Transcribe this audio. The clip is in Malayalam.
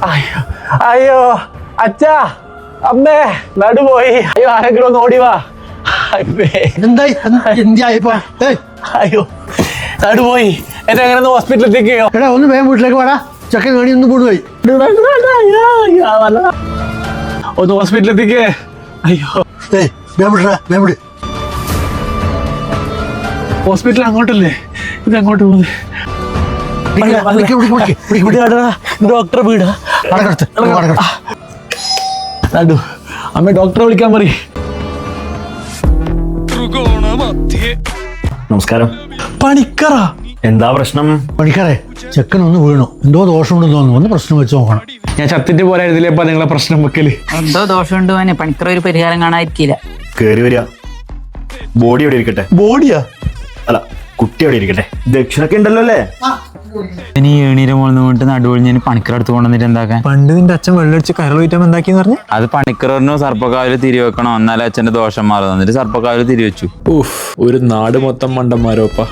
അയ്യോ അയ്യോ അച്ഛാ അമ്മേ നടുപോയി. അയ്യോ ആരെങ്കിലും ഒന്ന് ഓടിവാ. അയ്യോ നടുപോയി. എന്നെ എങ്ങനെ ഹോസ്പിറ്റലിലേക്കോ? എടാ ഒന്ന് വേഗം വീട്ടിലേക്ക് വാടാ, ചക്കൻ കാണി ഒന്ന് പോയി. ഒന്ന് ഹോസ്പിറ്റലിലേക്ക്. അയ്യോ ഹോസ്പിറ്റൽ അങ്ങോട്ടല്ലേ? ഇത് അങ്ങോട്ട് പോകുന്നത് ഡോക്ടറെ വീടാ. നടു അമ്മ ഡോക്ടറെ വിളിക്കാൻ പറയും. നമസ്കാരം. പണിക്കറാ? എന്താ പ്രശ്നം? പണിക്കാരെ ചെക്കൻ ഒന്ന് വീണു, എന്തോ ദോഷമുണ്ടെന്ന് തോന്നുന്നു, ഒന്ന് പ്രശ്നം വെച്ച് നോക്കണം. ഞാൻ ചത്തിട്ട് പോരായിരുന്നില്ലേ ഇപ്പൊ നിങ്ങളെ പ്രശ്നം വെക്കല്? എന്തോ ദോഷമുണ്ട് മോനെ, പണിക്കർ ഒരു പരിഹാരം കാണാതിരിക്കില്ല. കേറി വരിക. ബോഡി എവിടെ ഇരിക്കട്ടെ? ബോഡിയാ? അല്ല കുട്ടി എവിടെ ഇരിക്കട്ടെ? ദക്ഷിണൊക്കെ ഉണ്ടല്ലോ അല്ലേ? ഇനി ഏണീരെ മോളിന്ന് വീട്ട് നടുവൊഴിഞ്ഞ് പണിക്കറടുത്ത് കൊണ്ടുവന്നിട്ട് എന്താക്കാൻ? പണ്ട് നിന്റെ അച്ഛൻ വെള്ളടിച്ച് കരൾ വീറ്റാൻ എന്താക്കിന്ന് പറഞ്ഞു? അത് പണിക്കറിനോ സർപ്പക്കാവില് തിരിവെക്കണോ, എന്നാലേ അച്ഛന്റെ ദോഷം മാറും. എന്നിട്ട് സർപ്പക്കാവില് തിരിവെച്ചു. ഒരു നാട് മൊത്തം മണ്ടന്മാരോപ്പാ.